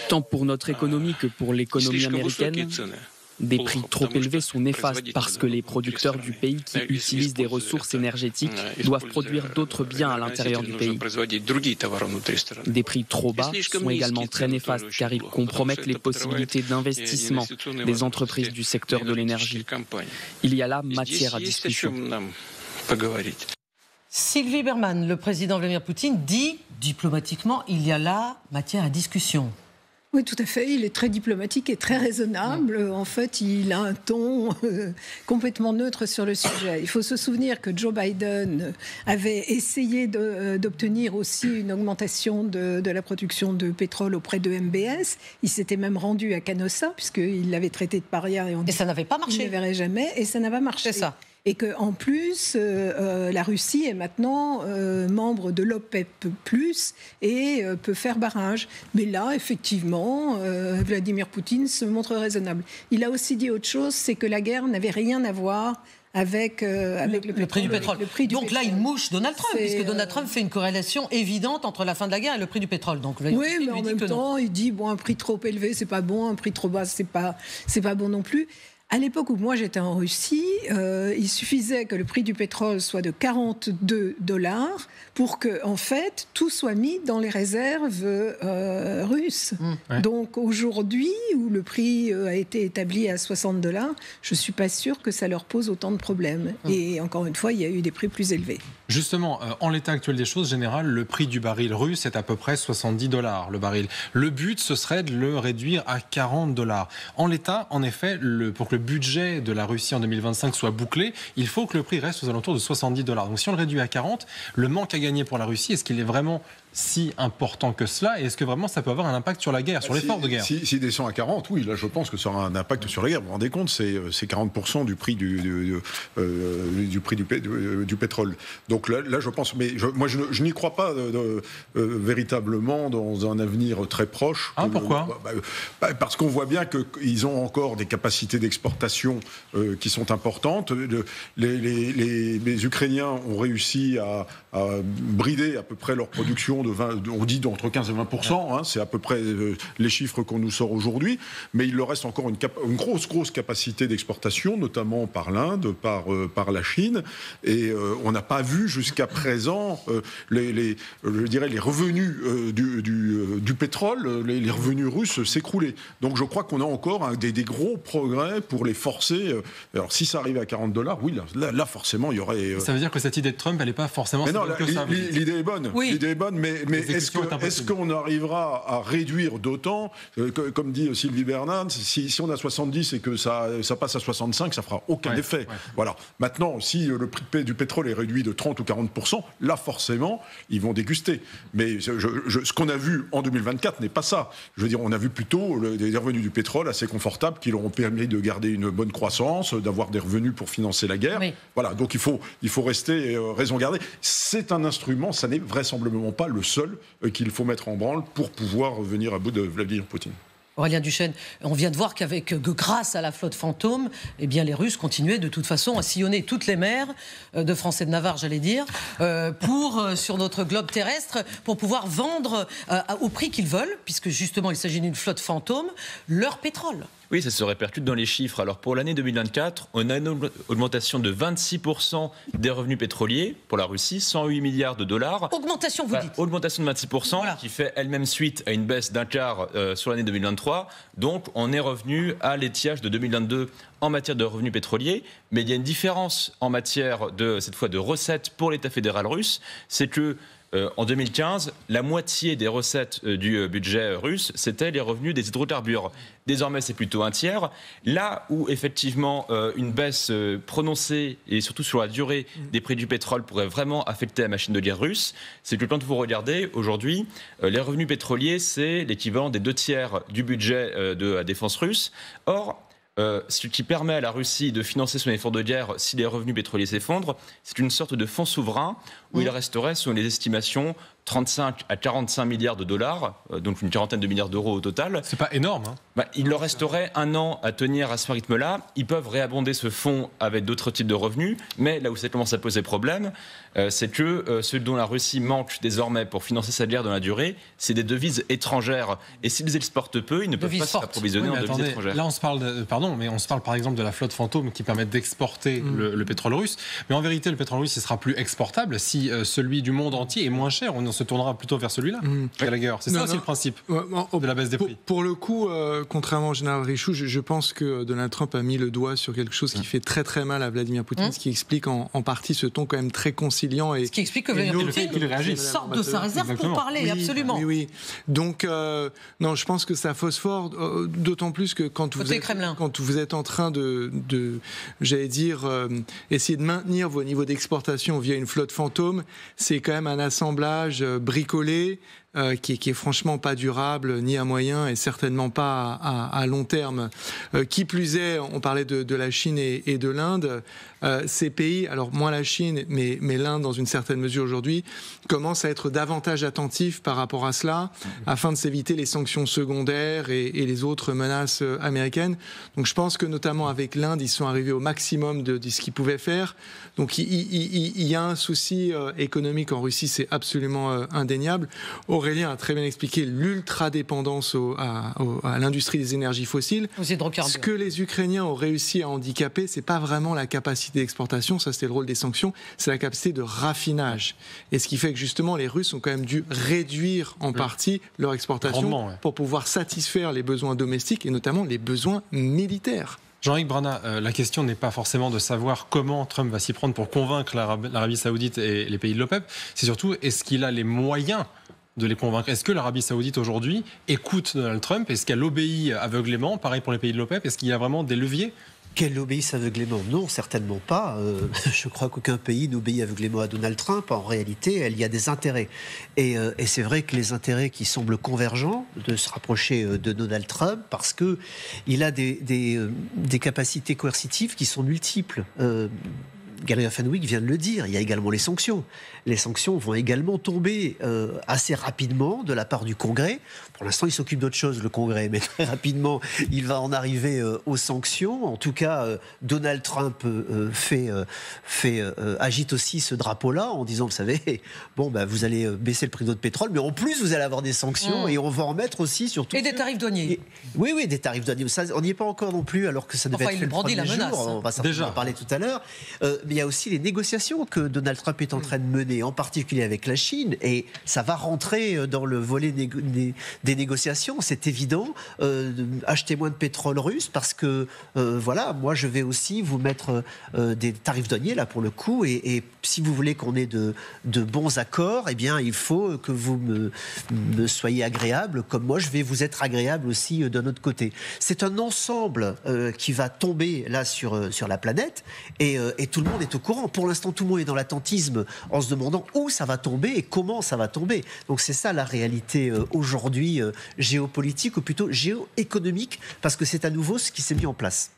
Tant pour notre économie que pour l'économie américaine, des prix trop élevés sont néfastes parce que les producteurs du pays qui utilisent des ressources énergétiques doivent produire d'autres biens à l'intérieur du pays. Des prix trop bas sont également très néfastes car ils compromettent les possibilités d'investissement des entreprises du secteur de l'énergie. Il y a là matière à discussion. Sylvie Bermann, le président Vladimir Poutine dit diplomatiquement il y a là matière à discussion. Oui, tout à fait. Il est très diplomatique et très raisonnable. En fait, il a un ton complètement neutre sur le sujet. Il faut se souvenir que Joe Biden avait essayé d'obtenir aussi une augmentation de la production de pétrole auprès de MBS. Il s'était même rendu à Canossa, puisqu'il l'avait traité de paria. Et ça n'avait pas marché. Il ne verrait jamais, et ça n'a pas marché. C'est ça. Et qu'en plus, la Russie est maintenant membre de l'OPEP+, et peut faire barrage. Mais là, effectivement, Vladimir Poutine se montre raisonnable. Il a aussi dit autre chose, c'est que la guerre n'avait rien à voir avec le prix du pétrole. Donc là, il mouche Donald Trump, puisque Donald Trump fait une corrélation évidente entre la fin de la guerre et le prix du pétrole. Donc, oui, mais en même temps, il dit un prix trop élevé, c'est pas bon, un prix trop bas, c'est pas bon non plus. À l'époque où moi j'étais en Russie, il suffisait que le prix du pétrole soit de $42 pour que, en fait, tout soit mis dans les réserves russes. Ouais. Donc aujourd'hui, où le prix a été établi à $60, je ne suis pas sûre que ça leur pose autant de problèmes. Et encore une fois, il y a eu des prix plus élevés. Justement, en l'état actuel des choses, général, le prix du baril russe est à peu près $70 le baril. Le but, ce serait de le réduire à $40. En l'état, en effet, pour que le budget de la Russie en 2025 soit bouclé, il faut que le prix reste aux alentours de $70. Donc si on le réduit à 40, le manque à gagner pour la Russie, est-ce qu'il est vraiment si important que cela, et est-ce que vraiment ça peut avoir un impact sur la guerre, sur l'effort de guerre? S'il descend à 40, oui, là je pense que ça aura un impact sur la guerre. Vous vous rendez compte, c'est 40% du prix du pétrole. Donc là je pense, mais moi je n'y crois pas véritablement dans un avenir très proche. Ah, pourquoi? Parce qu'on voit bien qu'ils ont encore des capacités d'exportation qui sont importantes. Les Ukrainiens ont réussi à brider à peu près leur production on dit d'entre 15 et 20%, hein, c'est à peu près les chiffres qu'on nous sort aujourd'hui, mais il leur reste encore une grosse capacité d'exportation, notamment par l'Inde, par la Chine, et on n'a pas vu jusqu'à présent les revenus du pétrole, les revenus russes s'écrouler. Donc je crois qu'on a encore des gros progrès pour les forcer. Alors si ça arrivait à $40, oui, là forcément il y aurait... Ça veut dire que cette idée de Trump, elle n'est pas forcément... Mais non, l'idée est bonne. Oui. L'idée est bonne, mais est-ce qu'on arrivera à réduire d'autant, comme dit Sylvie Bermann, si on a 70 et que ça passe à 65, ça fera aucun effet. Ouais. Voilà. Maintenant, si le prix du pétrole est réduit de 30 ou 40%, là forcément, ils vont déguster. Mais ce qu'on a vu en 2024 n'est pas ça. Je veux dire, on a vu plutôt des revenus du pétrole assez confortables qui leur ont permis de garder une bonne croissance, d'avoir des revenus pour financer la guerre. Oui. Voilà. Donc il faut rester raison gardée. C'est un instrument, ça n'est vraisemblablement pas le seul qu'il faut mettre en branle pour pouvoir venir à bout de Vladimir Poutine. Aurélien Duchesne, on vient de voir grâce à la flotte fantôme, eh bien les Russes continuaient de toute façon à sillonner toutes les mers de France et de Navarre, j'allais dire, sur notre globe terrestre, pour pouvoir vendre au prix qu'ils veulent, puisque justement il s'agit d'une flotte fantôme, leur pétrole. Oui, ça se répercute dans les chiffres. Alors pour l'année 2024, on a une augmentation de 26% des revenus pétroliers pour la Russie, 108 milliards de dollars. Augmentation, vous dites. Augmentation de 26%, voilà. Qui fait elle-même suite à une baisse d'un quart sur l'année 2023. Donc on est revenu à l'étiage de 2022 en matière de revenus pétroliers. Mais il y a une différence en matière cette fois de recettes pour l'État fédéral russe. C'est que en 2015, la moitié des recettes du budget russe, c'était les revenus des hydrocarbures. Désormais, c'est plutôt un tiers. Là où, effectivement, une baisse prononcée, et surtout sur la durée des prix du pétrole, pourrait vraiment affecter la machine de guerre russe, c'est que quand vous regardez, aujourd'hui, les revenus pétroliers, c'est l'équivalent des 2 tiers du budget de la défense russe. Or, ce qui permet à la Russie de financer son effort de guerre si les revenus pétroliers s'effondrent, c'est une sorte de fonds souverain où il resterait, selon les estimations, 35 à 45 milliards de dollars, donc une quarantaine de milliards d'euros au total. C'est pas énorme, hein. Il leur resterait 1 an à tenir à ce rythme-là. Ils peuvent réabonder ce fonds avec d'autres types de revenus, mais là où ça commence à poser problème, c'est que ce dont la Russie manque désormais pour financer sa guerre dans la durée, c'est des devises étrangères. Et s'ils exportent peu, ils ne peuvent pas s'approvisionner en devises étrangères. Là, on se parle on se parle par exemple de la flotte fantôme qui permet d'exporter le pétrole russe. Mais en vérité, le pétrole russe, il sera plus exportable si celui du monde entier est moins cher. On se tournera plutôt vers celui-là. C'est ça aussi le principe de la baisse des prix. Pour le coup, contrairement au général Richoux, je pense que Donald Trump a mis le doigt sur quelque chose qui fait très très mal à Vladimir Poutine, ce qui explique en partie ce ton quand même très conciliant. Et ce qui explique que Vladimir Poutine sort de sa réserve pour parler, absolument. Oui. Donc, non, je pense que ça phosphore, d'autant plus que quand vous êtes en train de j'allais dire, essayer de maintenir vos niveaux d'exportation via une flotte fantôme, c'est quand même un assemblage bricolé, qui est franchement pas durable, ni à moyen et certainement pas à long terme. Qui plus est, on parlait de la Chine et de l'Inde, ces pays, alors moins la Chine, mais l'Inde dans une certaine mesure aujourd'hui, commencent à être davantage attentifs par rapport à cela, afin de s'éviter les sanctions secondaires et les autres menaces américaines. Donc je pense que notamment avec l'Inde, ils sont arrivés au maximum de ce qu'ils pouvaient faire. Donc il y a un souci économique en Russie, c'est absolument indéniable. Aurélien a très bien expliqué l'ultra-dépendance à l'industrie des énergies fossiles. Ce que les Ukrainiens ont réussi à handicaper, c'est pas vraiment la capacité d'exportation, ça c'était le rôle des sanctions, c'est la capacité de raffinage. Et ce qui fait que justement les Russes ont quand même dû réduire en partie leur exportation pour pouvoir satisfaire les besoins domestiques et notamment les besoins militaires. Jean-Yves Brana, la question n'est pas forcément de savoir comment Trump va s'y prendre pour convaincre l'Arabie Saoudite et les pays de l'OPEP, c'est surtout est-ce qu'il a les moyens de les convaincre. Est-ce que l'Arabie Saoudite aujourd'hui écoute Donald Trump? Est-ce qu'elle obéit aveuglément? Pareil pour les pays de l'OPEP. Est-ce qu'il y a vraiment des leviers? Qu'elle obéisse aveuglément? Non, certainement pas. Je crois qu'aucun pays n'obéit aveuglément à Donald Trump. En réalité, il y a des intérêts. Et c'est vrai que les intérêts qui semblent convergents de se rapprocher de Donald Trump, parce qu'il a des capacités coercitives qui sont multiples. Gary Fenwick vient de le dire, il y a également les sanctions. Les sanctions vont également tomber assez rapidement de la part du Congrès. Pour l'instant, il s'occupe d'autre chose, le Congrès, mais très rapidement, il va en arriver aux sanctions. En tout cas, Donald Trump agite aussi ce drapeau-là en disant, vous savez, vous allez baisser le prix de votre pétrole, mais en plus, vous allez avoir des sanctions et on va en mettre aussi sur tout. Et des tarifs douaniers. Oui, des tarifs douaniers. Ça, on n'y est pas encore non plus, alors que ça devait être fait le premier jour. On va certainement en parler tout à l'heure. Mais il y a aussi les négociations que Donald Trump est en train de mener, en particulier avec la Chine, et ça va rentrer dans le volet des négociations, c'est évident. Achetez moins de pétrole russe parce que, moi je vais aussi vous mettre des tarifs douaniers, là pour le coup, et si vous voulez qu'on ait de bons accords, eh bien il faut que vous me soyez agréable, comme moi je vais vous être agréable aussi d'un autre côté. C'est un ensemble qui va tomber là sur la planète, et tout le monde est au courant. Pour l'instant, tout le monde est dans l'attentisme en se demandant où ça va tomber et comment ça va tomber. Donc c'est ça la réalité aujourd'hui géopolitique, ou plutôt géoéconomique, parce que c'est à nouveau ce qui s'est mis en place.